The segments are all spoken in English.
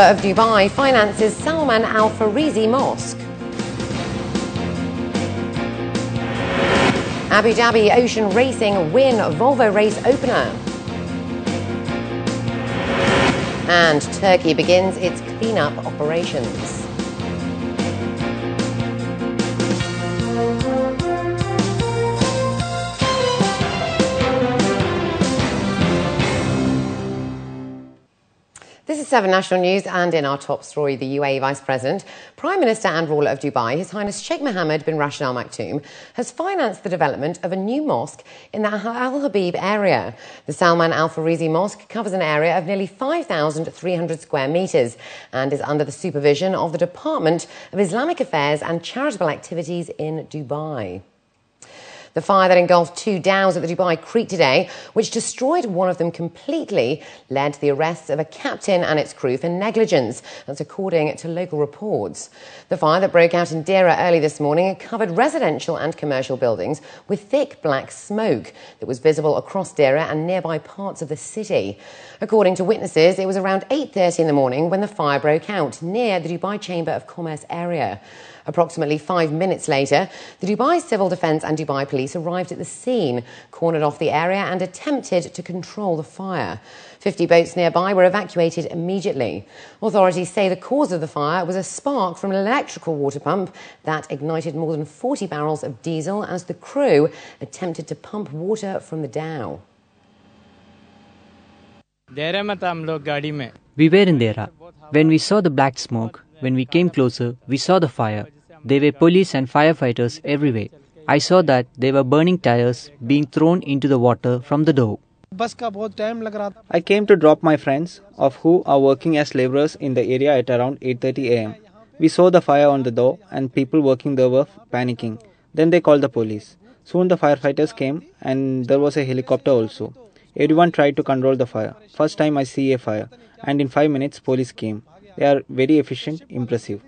ruler of Dubai finances Salman Al Farisi Mosque. Abu Dhabi Ocean Racing win Volvo race opener. And Turkey begins its clean-up operations. This is 7 National News, and in our top story, the UAE Vice President, Prime Minister and ruler of Dubai, His Highness Sheikh Mohammed bin Rashid Al Maktoum, has financed the development of a new mosque in the Al Habib area. The Salman Al Farisi Mosque covers an area of nearly 5,300 square metres and is under the supervision of the Department of Islamic Affairs and Charitable Activities in Dubai. The fire that engulfed 2 dhows at the Dubai Creek today, which destroyed one of them completely, led to the arrests of a captain and its crew for negligence. That's according to local reports. The fire that broke out in Deira early this morning covered residential and commercial buildings with thick black smoke that was visible across Deira and nearby parts of the city. According to witnesses, it was around 8:30 in the morning when the fire broke out near the Dubai Chamber of Commerce area. Approximately 5 minutes later, the Dubai Civil Defence and Dubai Police arrived at the scene, cornered off the area and attempted to control the fire. 50 boats nearby were evacuated immediately. Authorities say the cause of the fire was a spark from an electrical water pump that ignited more than 40 barrels of diesel as the crew attempted to pump water from the dhow. We were in Deira. When we saw the black smoke, when we came closer, we saw the fire. There were police and firefighters everywhere. I saw that they were burning tires being thrown into the water from the door. I came to drop my friends, of who are working as labourers in the area at around 8:30 am. We saw the fire on the door and people working there were panicking. Then they called the police. Soon the firefighters came and there was a helicopter also. Everyone tried to control the fire. First time I see a fire. And in 5 minutes police came. They are very efficient, impressive.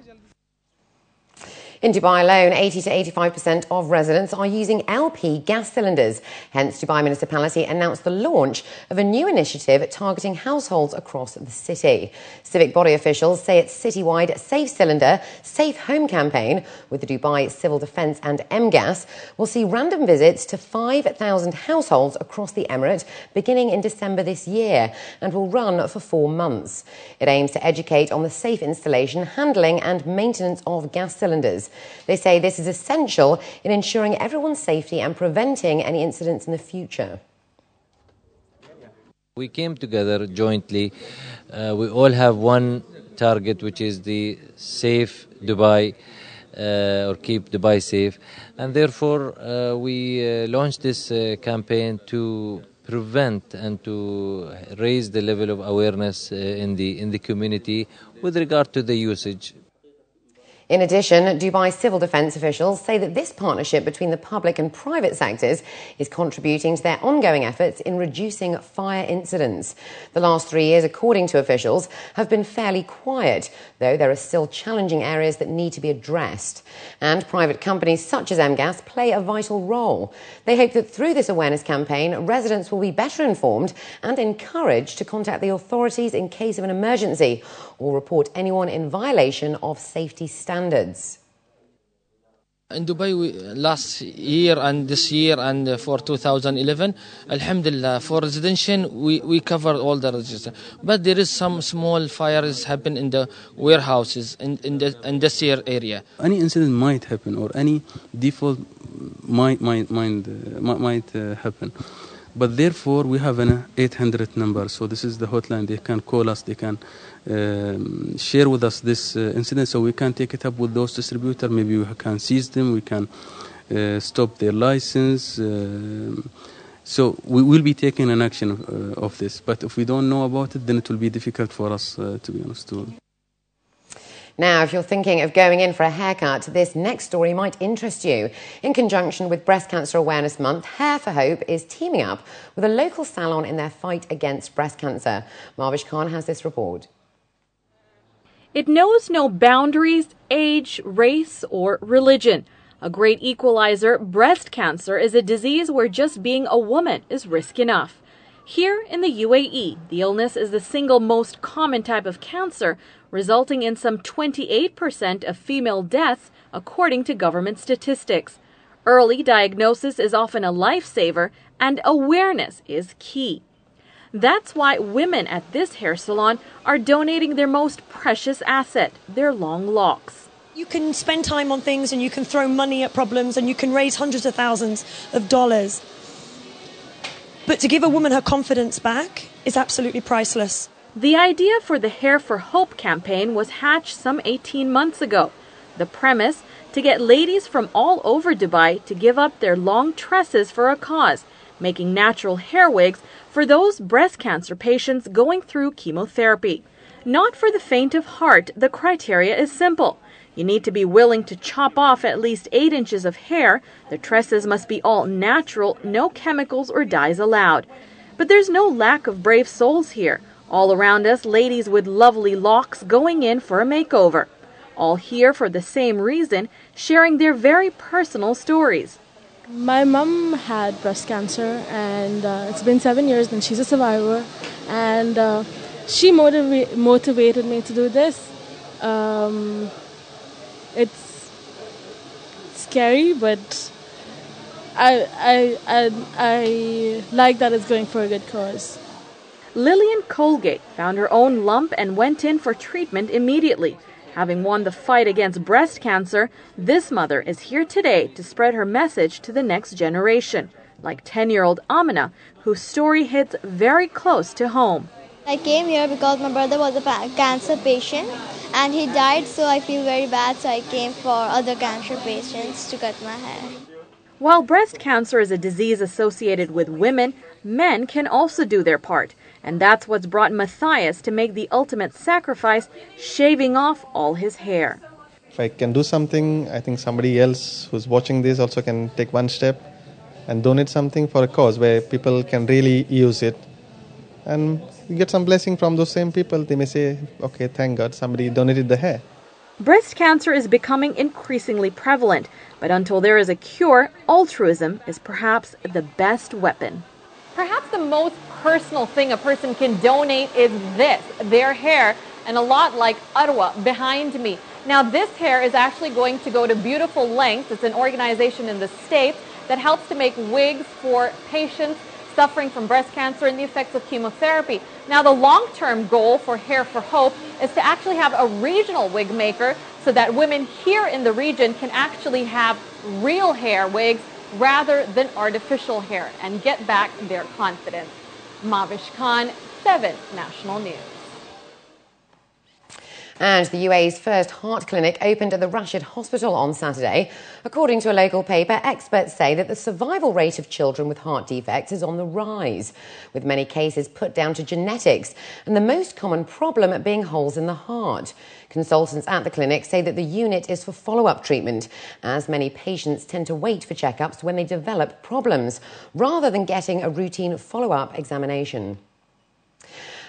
In Dubai alone, 80 to 85% of residents are using LP gas cylinders. Hence, Dubai Municipality announced the launch of a new initiative targeting households across the city. Civic body officials say its citywide Safe Cylinder, Safe Home campaign with the Dubai Civil Defence and MGas will see random visits to 5,000 households across the Emirate beginning in December this year and will run for 4 months. It aims to educate on the safe installation, handling and maintenance of gas cylinders. They say this is essential in ensuring everyone's safety and preventing any incidents in the future. We came together jointly. We all have one target, which is the safe Dubai, or keep Dubai safe. And therefore, we launched this campaign to prevent and to raise the level of awareness in the community with regard to the usage. In addition, Dubai civil defence officials say that this partnership between the public and private sectors is contributing to their ongoing efforts in reducing fire incidents. The last 3 years, according to officials, have been fairly quiet, though there are still challenging areas that need to be addressed. And private companies such as MGas play a vital role. They hope that through this awareness campaign, residents will be better informed and encouraged to contact the authorities in case of an emergency or report anyone in violation of safety standards. In Dubai, last year and this year and for 2011, Alhamdulillah, for residential, we covered all the residential. But there is some small fires happen in the warehouses, in the industrial area. Any incident might happen or any default might happen. But therefore, we have an 800 number. So this is the hotline. They can call us. They can share with us this incident, so we can take it up with those distributors. Maybe we can seize them. We can stop their license. So we will be taking an action of this. But if we don't know about it, then it will be difficult for us, to be honest. Now, if you're thinking of going in for a haircut, this next story might interest you. In conjunction with Breast Cancer Awareness Month, Hair for Hope is teaming up with a local salon in their fight against breast cancer. Marvish Khan has this report. It knows no boundaries, age, race, or religion. A great equalizer, breast cancer is a disease where just being a woman is risk enough. Here in the UAE, the illness is the single most common type of cancer, resulting in some 28% of female deaths, according to government statistics. Early diagnosis is often a lifesaver, and awareness is key. That's why women at this hair salon are donating their most precious asset, their long locks. You can spend time on things and you can throw money at problems and you can raise hundreds of thousands of dollars. But to give a woman her confidence back is absolutely priceless. The idea for the Hair for Hope campaign was hatched some 18 months ago. The premise, to get ladies from all over Dubai to give up their long tresses for a cause, making natural hair wigs for those breast cancer patients going through chemotherapy. Not for the faint of heart, the criteria is simple. You need to be willing to chop off at least 8 inches of hair. The tresses must be all natural, no chemicals or dyes allowed. But there's no lack of brave souls here. All around us, ladies with lovely locks going in for a makeover. All here for the same reason, sharing their very personal stories. My mum had breast cancer and it's been 7 years and she's a survivor, and she motivated me to do this. It's scary, but I like that it's going for a good cause. Lillian Colgate found her own lump and went in for treatment immediately. Having won the fight against breast cancer, this mother is here today to spread her message to the next generation, like 10-year-old Amina, whose story hits very close to home. I came here because my brother was a cancer patient and he died, so I feel very bad, so I came for other cancer patients to cut my hair. While breast cancer is a disease associated with women, men can also do their part. And that's what's brought Matthias to make the ultimate sacrifice, shaving off all his hair. If I can do something, I think somebody else who's watching this also can take one step and donate something for a cause where people can really use it. And you get some blessing from those same people. They may say, okay, thank God somebody donated the hair. Breast cancer is becoming increasingly prevalent, but until there is a cure, altruism is perhaps the best weapon. Perhaps the most personal thing a person can donate is this, their hair, and a lot like Arwa behind me. Now this hair is actually going to go to Beautiful Lengths. It's an organization in the States that helps to make wigs for patients suffering from breast cancer and the effects of chemotherapy. Now the long-term goal for Hair for Hope is to actually have a regional wig maker so that women here in the region can actually have real hair wigs rather than artificial hair and get back their confidence. Mavish Khan, 7 National News. And the UAE's first heart clinic opened at the Rashid Hospital on Saturday. According to a local paper, experts say that the survival rate of children with heart defects is on the rise, with many cases put down to genetics and the most common problem being holes in the heart. Consultants at the clinic say that the unit is for follow-up treatment, as many patients tend to wait for checkups when they develop problems, rather than getting a routine follow-up examination.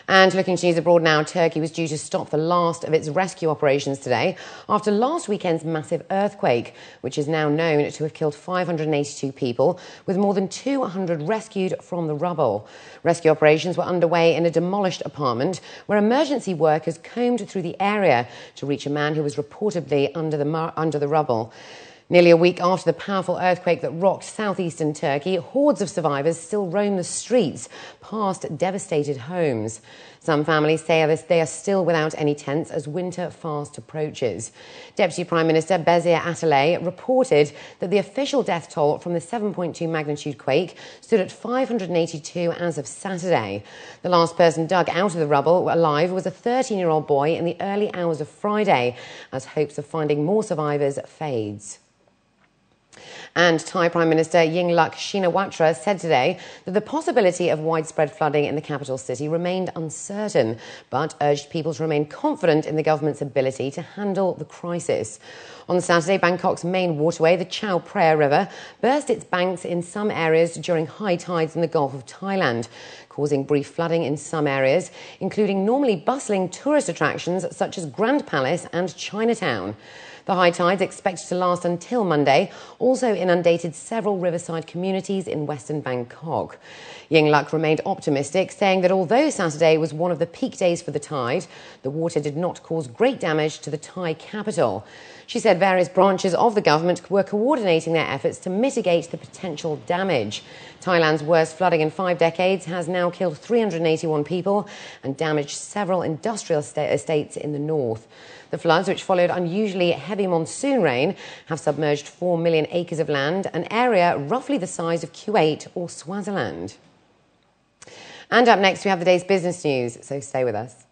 And looking to news abroad now, Turkey was due to stop the last of its rescue operations today after last weekend's massive earthquake, which is now known to have killed 582 people, with more than 200 rescued from the rubble. Rescue operations were underway in a demolished apartment where emergency workers combed through the area to reach a man who was reportedly under the rubble. Nearly a week after the powerful earthquake that rocked southeastern Turkey, hordes of survivors still roam the streets past devastated homes. Some families say they are still without any tents as winter fast approaches. Deputy Prime Minister Beşir Atalay reported that the official death toll from the 7.2 magnitude quake stood at 582 as of Saturday. The last person dug out of the rubble alive was a 13-year-old boy in the early hours of Friday, as hopes of finding more survivors fades. And Thai Prime Minister Yingluck Shinawatra said today that the possibility of widespread flooding in the capital city remained uncertain, but urged people to remain confident in the government's ability to handle the crisis. On Saturday, Bangkok's main waterway, the Chao Phraya River, burst its banks in some areas during high tides in the Gulf of Thailand, causing brief flooding in some areas, including normally bustling tourist attractions such as Grand Palace and Chinatown. The high tides expected to last until Monday also inundated several riverside communities in western Bangkok. Yingluck remained optimistic, saying that although Saturday was one of the peak days for the tide, the water did not cause great damage to the Thai capital. She said various branches of the government were coordinating their efforts to mitigate the potential damage. Thailand's worst flooding in 5 decades has now killed 381 people and damaged several industrial estates in the north. The floods, which followed unusually heavy monsoon rain, have submerged 4 million acres of land, an area roughly the size of Kuwait or Swaziland. And up next, we have the day's business news, so stay with us.